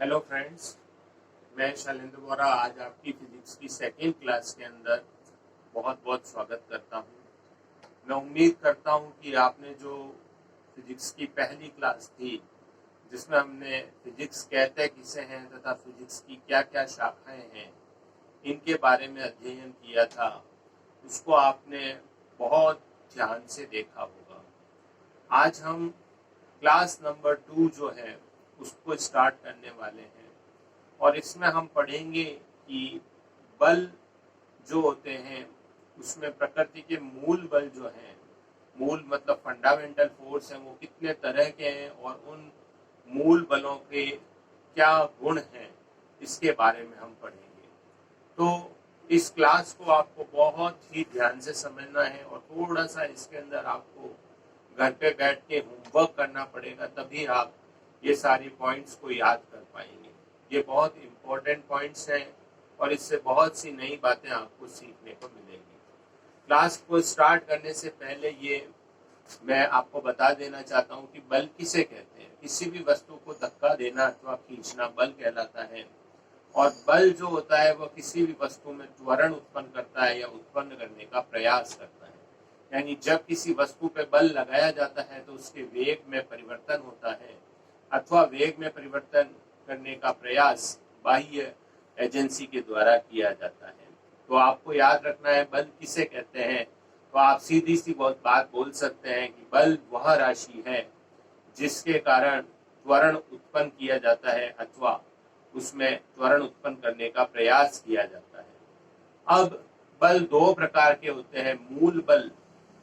Hello friends, मैं शैलेंद्र वोरा आज आपकी फिजिक्स की सेकेंड क्लास के अंदर बहुत बहुत स्वागत करता हूँ। मैं उम्मीद करता हूँ कि आपने जो फिजिक्स की पहली क्लास थी जिसमें हमने फिजिक्स कहते किसे हैं तथा फिजिक्स की क्या क्या शाखाएं हैं इनके बारे में अध्ययन किया था, उसको आपने बहुत ध्यान से देखा होगा। आज हम क्लास नंबर 2 जो है उसको स्टार्ट करने वाले हैं और इसमें हम पढ़ेंगे कि बल जो होते हैं उसमें प्रकृति के मूल बल जो हैं, मूल मतलब फंडामेंटल फोर्स हैं, वो कितने तरह के हैं और उन मूल बलों के क्या गुण हैं इसके बारे में हम पढ़ेंगे। तो इस क्लास को आपको बहुत ही ध्यान से समझना है और थोड़ा सा इसके अंदर आपको घर पे बैठ के होमवर्क करना पड़ेगा, तभी आप ये सारी पॉइंट्स को याद कर पाएंगे। ये बहुत इम्पोर्टेंट पॉइंट्स हैं और इससे बहुत सी नई बातें आपको सीखने को मिलेंगी। क्लास को स्टार्ट करने से पहले ये मैं आपको बता देना चाहता हूँ कि बल किसे कहते हैं। किसी भी वस्तु को धक्का देना अथवा खींचना बल कहलाता है और बल जो होता है वह किसी भी वस्तु में त्वरण उत्पन्न करता है या उत्पन्न करने का प्रयास करता है। यानी जब किसी वस्तु पे बल लगाया जाता है तो उसके वेग में परिवर्तन होता है अथवा वेग में परिवर्तन करने का प्रयास बाह्य एजेंसी के द्वारा किया जाता है। तो आपको याद रखना है बल किसे कहते हैं। तो आप सीधी सी बहुत बात बोल सकते हैं कि बल वह राशि है जिसके कारण त्वरण उत्पन्न किया जाता है अथवा उसमें त्वरण उत्पन्न करने का प्रयास किया जाता है। अब बल दो प्रकार के होते हैं, मूल बल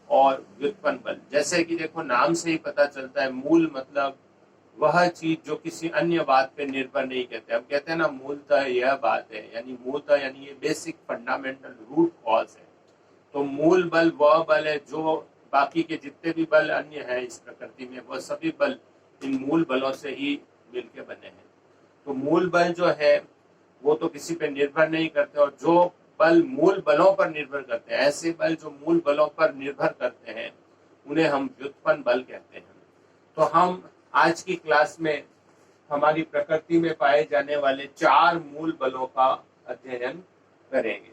और व्युत्पन्न बल। जैसे कि देखो नाम से ही पता चलता है, मूल मतलब वह चीज जो किसी अन्य बात पे निर्भर नहीं करते। हम कहते हैं ना मूलतः यह बात है, यानी मूलतः यानी ये बेसिक फंडामेंटल रूट कॉज है। तो मूल बल वह बल है जो बाकी के जितने भी बल अन्य है इस प्रकृति में, वह सभी बल इन मूल बलों से ही मिलके बने हैं। तो मूल बल जो है वो तो किसी पे निर्भर नहीं करते और जो बल मूल बलों पर निर्भर करते हैं, ऐसे बल जो मूल बलों पर निर्भर करते हैं उन्हें हम व्युत्पन्न बल कहते हैं। तो हम आज की क्लास में हमारी प्रकृति में पाए जाने वाले 4 मूल बलों का अध्ययन करेंगे।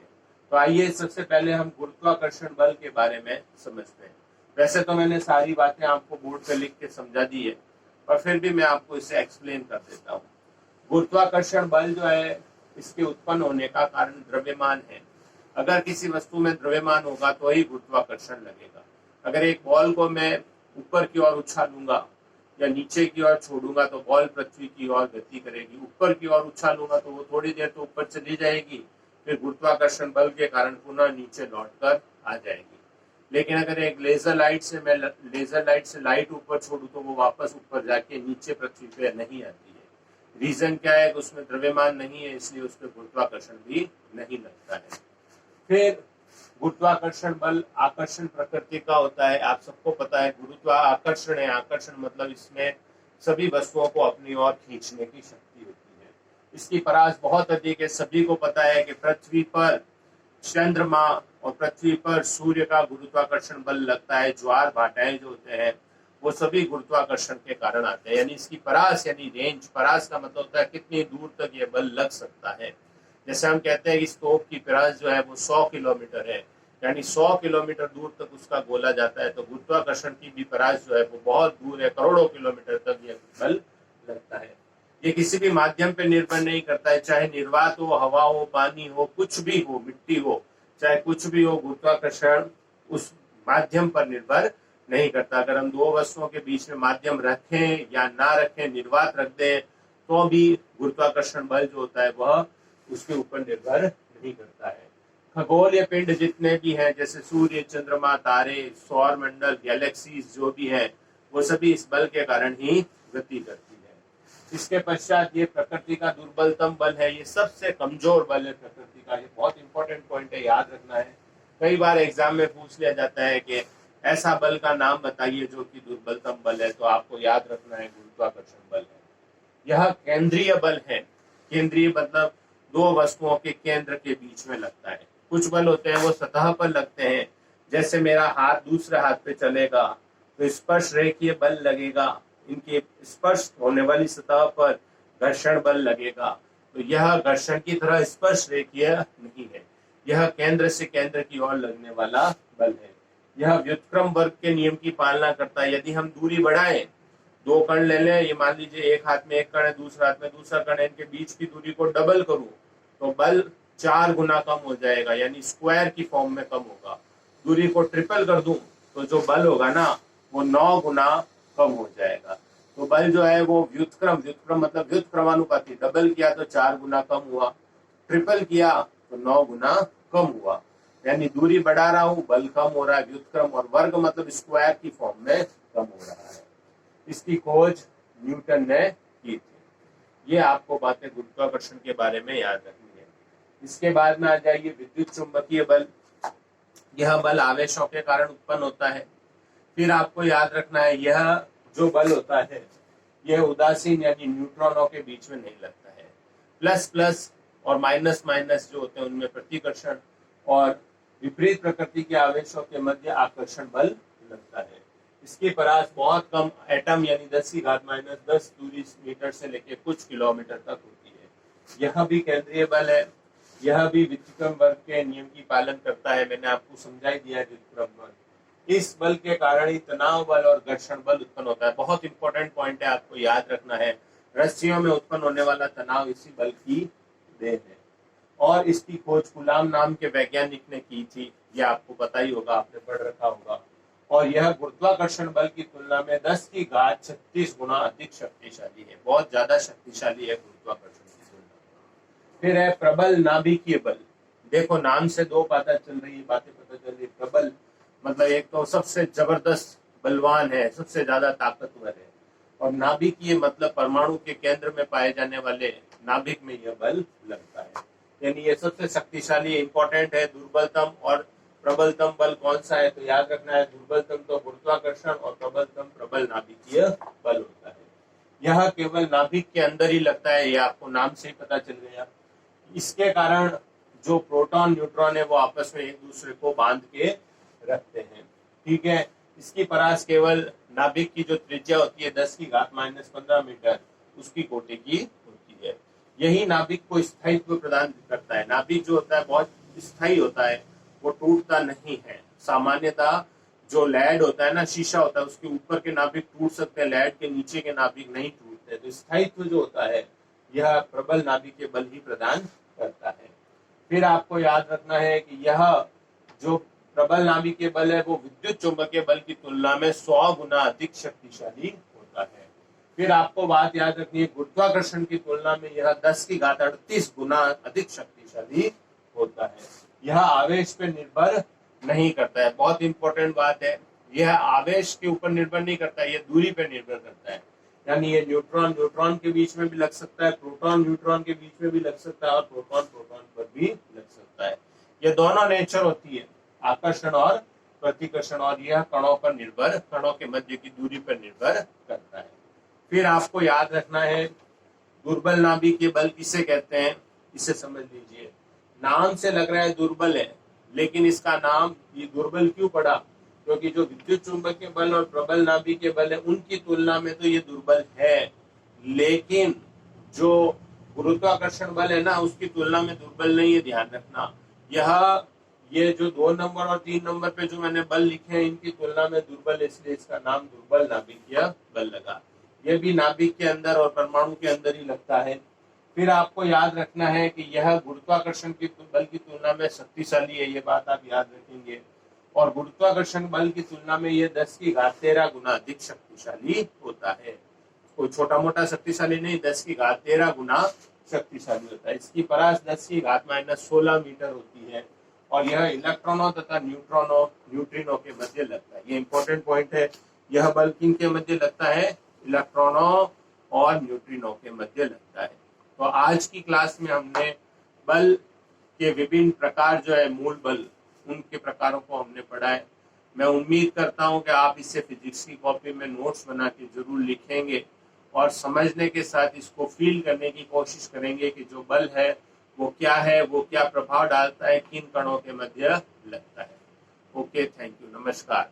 तो आइए सबसे पहले हम गुरुत्वाकर्षण बल के बारे में समझते हैं। वैसे तो मैंने सारी बातें आपको बोर्ड पे लिख के समझा दी है, पर फिर भी मैं आपको इसे एक्सप्लेन कर देता हूँ। गुरुत्वाकर्षण बल जो है इसके उत्पन्न होने का कारण द्रव्यमान है। अगर किसी वस्तु में द्रव्यमान होगा तो ही गुरुत्वाकर्षण लगेगा। अगर एक बॉल को मैं ऊपर की ओर उछालूंगा या नीचे की ओर छोड़ूंगा तो बॉल पृथ्वी की ओर गति करेगी। ऊपर की ओर उछालूंगा तो वो थोड़ी देर तो ऊपर चली जाएगी, फिर गुरुत्वाकर्षण बल के कारण पुनः नीचे लौटकर आ जाएगी। लेकिन अगर एक लेजर लाइट से लाइट ऊपर छोड़ू तो वो वापस ऊपर जाके नीचे पृथ्वी पे नहीं आती है। रीजन क्या है? उसमें द्रव्यमान नहीं है, इसलिए उस पर गुरुत्वाकर्षण भी नहीं लगता है। फिर गुरुत्वाकर्षण बल आकर्षण प्रकृति का होता है। आप सबको पता है गुरुत्वाकर्षण है, आकर्षण मतलब इसमें सभी वस्तुओं को अपनी ओर खींचने की शक्ति होती है। इसकी परास बहुत अधिक है। सभी को पता है कि पृथ्वी पर चंद्रमा और पृथ्वी पर सूर्य का गुरुत्वाकर्षण बल लगता है। ज्वार भाटाएं जो होते हैं वो सभी गुरुत्वाकर्षण के कारण आते हैं। यानी इसकी परास यानी रेंज, परास का मतलब होता है कितनी दूर तक ये बल लग सकता है। जैसे हम कहते हैं कि तोप की परास जो है वो 100 किलोमीटर है, यानी 100 किलोमीटर दूर तक उसका गोला जाता है। तो गुरुत्वाकर्षण की भी परास जो है वो बहुत दूर है, करोड़ों किलोमीटर तक ये बल लगता है। ये किसी भी माध्यम पे निर्भर नहीं करता है, चाहे निर्वात हो, हवा हो, पानी हो, कुछ भी हो, मिट्टी हो, चाहे कुछ भी हो, गुरुत्वाकर्षण उस माध्यम पर निर्भर नहीं करता। अगर हम दो वस्तुओं के बीच में माध्यम रखें या ना रखें, निर्वात रख दें, तो भी गुरुत्वाकर्षण बल जो होता है वह उसके ऊपर निर्भर नहीं करता है। खगोलीय पिंड जितने भी हैं, जैसे सूर्य, चंद्रमा, तारे, सौर मंडल, गैलेक्सीज जो भी है, वो सभी इस बल के कारण ही गति करती है। इसके पश्चात ये प्रकृति का दुर्बलतम बल है। ये सबसे कमजोर बल है प्रकृति का। ये बहुत इंपॉर्टेंट पॉइंट है, याद रखना है। कई बार एग्जाम में पूछ लिया जाता है कि ऐसा बल का नाम बताइए जो कि दुर्बलतम बल है, तो आपको याद रखना है गुरुत्वाकर्षण बल है। यह केंद्रीय बल है। केंद्रीय मतलब दो वस्तुओं के केंद्र के बीच में लगता है। कुछ बल होते हैं वो सतह पर लगते हैं, जैसे मेरा हाथ दूसरे हाथ पे चलेगा तो स्पर्श रेखीय बल लगेगा। इनके स्पर्श होने वाली सतह पर घर्षण बल लगेगा, तो यह घर्षण की तरह स्पर्श रेखीय नहीं है, यह केंद्र से केंद्र की ओर लगने वाला बल है। यह व्युत्क्रम वर्ग के नियम की पालना करता है। यदि हम दूरी बढ़ाएं, दो कण ले लें, ये मान लीजिए एक हाथ में एक कण है, दूसरा हाथ में दूसरा कण है, इनके बीच की दूरी को डबल करूं तो बल 4 गुना कम हो जाएगा, यानी स्क्वायर की फॉर्म में कम होगा। दूरी को ट्रिपल कर दूं तो जो बल होगा ना वो 9 गुना कम हो जाएगा। तो बल जो है वो व्युत्क्रम, व्युत्क्रम मतलब व्युत्क्रमानुपाती, डबल किया तो 4 गुना कम हुआ, ट्रिपल किया तो 9 गुना कम हुआ, यानी दूरी बढ़ा रहा हूं, बल कम हो रहा है, व्युत्क्रम, और वर्ग मतलब स्क्वायर की फॉर्म में कम हो रहा है। इसकी खोज न्यूटन ने की थी। ये आपको बातें गुरुत्वाकर्षण के बारे में याद रखनी है। इसके बाद में आ जाइए विद्युत चुंबकीय बल। यह बल आवेशों के कारण उत्पन्न होता है। फिर आपको याद रखना है यह जो बल होता है यह उदासीन यानी न्यूट्रॉनों के बीच में नहीं लगता है। प्लस प्लस और माइनस माइनस जो होते हैं उनमें प्रतिकर्षण, और विपरीत प्रकृति के आवेशों के मध्य आकर्षण बल लगता है। इसकी परास बहुत कम एटम यानी 10⁻⁻10 दूरी मीटर से लेकर कुछ किलोमीटर तक होती है। यह भी केंद्रीय बल है। यह भी व्युत्क्रम वर्ग के नियम की पालन करता है। मैंने आपको समझाई दिया है व्युत्क्रम वर्ग। इस बल के कारण ही तनाव बल और घर्षण बल उत्पन्न होता है। बहुत इंपॉर्टेंट पॉइंट है, आपको याद रखना है। रस्सियों में उत्पन्न होने वाला तनाव इसी बल की देन है। और इसकी खोज कूलाम नाम के वैज्ञानिक ने की थी, यह आपको पता ही होगा, आपने पढ़ रखा होगा। और यह गुरुत्वाकर्षण बल की तुलना में 10⁻36 गुना अधिक शक्तिशाली है। बहुत ज्यादा शक्तिशाली है गुरुत्वाकर्षण की तुलना में। फिर है प्रबल नाभिकीय बल। देखो नाम से दो बातें चल रही है, प्रबल मतलब एक तो सबसे जबरदस्त बलवान है, सबसे ज्यादा ताकतवर है, और नाभिकीय मतलब परमाणु के केंद्र में पाए जाने वाले नाभिक में यह बल लगता है, यानी ये सबसे शक्तिशाली इंपॉर्टेंट है। दुर्बलतम और प्रबलतम बल कौन सा है, तो याद रखना है दुर्बलतम तो गुरुत्वाकर्षण और प्रबलतम प्रबल नाभिकीय बल होता है। यह केवल नाभिक के अंदर ही लगता है, ये आपको नाम से ही पता चल गया। इसके कारण जो प्रोटॉन न्यूट्रॉन है वो आपस में एक दूसरे को बांध के रखते हैं, ठीक है। इसकी परास केवल नाभिक की जो त्रिज्या होती है 10⁻⁻15 मीटर उसकी कोटि की होती है। यही नाभिक को स्थायित्व प्रदान करता है। नाभिक जो होता है बहुत स्थायी होता है, वो टूटता नहीं है। सामान्यतः जो लेड होता है ना, शीशा होता है, उसके ऊपर के नाभिक टूट सकते हैं, लेड के नीचे के नाभिक नहीं टूटते। तो स्थायित्व जो होता है यह प्रबल नाभिकीय बल ही प्रदान करता है। फिर आपको याद रखना है कि यह जो प्रबल नाभिकीय बल है वो विद्युत चुंबकीय बल की तुलना में 100 गुना अधिक शक्तिशाली होता है। फिर आपको बात याद रखनी है गुरुत्वाकर्षण की तुलना में यह 10⁻38 गुना अधिक शक्तिशाली होता है। यह आवेश पे निर्भर नहीं करता है। बहुत इंपॉर्टेंट बात है, यह आवेश के ऊपर निर्भर नहीं करता है, यह दूरी पे निर्भर करता है। यानी ये न्यूट्रॉन न्यूट्रॉन के बीच में भी लग सकता है, प्रोटॉन न्यूट्रॉन के बीच में भी लग सकता है, और प्रोटॉन प्रोटॉन पर भी लग सकता है। ये दोनों नेचर होती है, आकर्षण और प्रतिकर्षण, और यह कणों पर निर्भर, कणों के मध्य की दूरी पर निर्भर करता है। फिर आपको याद रखना है दुर्बल नाभिकीय बल किसे कहते हैं, इसे समझ लीजिए। नाम से लग रहा है दुर्बल है, लेकिन इसका नाम ये दुर्बल क्यों पड़ा, क्योंकि जो विद्युत चुंबकीय बल और प्रबल नाभिकीय बल है उनकी तुलना में तो ये दुर्बल है, लेकिन जो गुरुत्वाकर्षण बल है ना उसकी तुलना में दुर्बल नहीं है। ध्यान रखना, ये जो 2 नंबर और 3 नंबर पे जो मैंने बल लिखे हैं इनकी तुलना में दुर्बल, इसलिए इसका नाम दुर्बल नाभिकीय बल लगा। यह भी नाभिक के अंदर और परमाणु के अंदर ही लगता है। फिर आपको याद रखना है कि यह गुरुत्वाकर्षण की बल की तुलना में शक्तिशाली है, ये बात आप याद रखेंगे। और गुरुत्वाकर्षण बल की तुलना में यह 10⁻13 गुना अधिक शक्तिशाली होता है। कोई छोटा मोटा शक्तिशाली नहीं, 10⁻13 गुना शक्तिशाली होता है। इसकी परास 10⁻16 मीटर होती है, और यह इलेक्ट्रॉनों तथा न्यूट्रिनो के मध्य लगता है। ये इंपॉर्टेंट पॉइंट है। यह बल किन के मध्य लगता है, इलेक्ट्रॉनों और न्यूट्रिनो के मध्य लगता है। तो आज की क्लास में हमने बल के विभिन्न प्रकार जो है मूल बल, उनके प्रकारों को हमने पढ़ा है। मैं उम्मीद करता हूं कि आप इससे फिजिक्स की कॉपी में नोट्स बना के जरूर लिखेंगे, और समझने के साथ इसको फील करने की कोशिश करेंगे कि जो बल है वो क्या है, वो क्या प्रभाव डालता है, किन कणों के मध्य लगता है। ओके, थैंक यू, नमस्कार।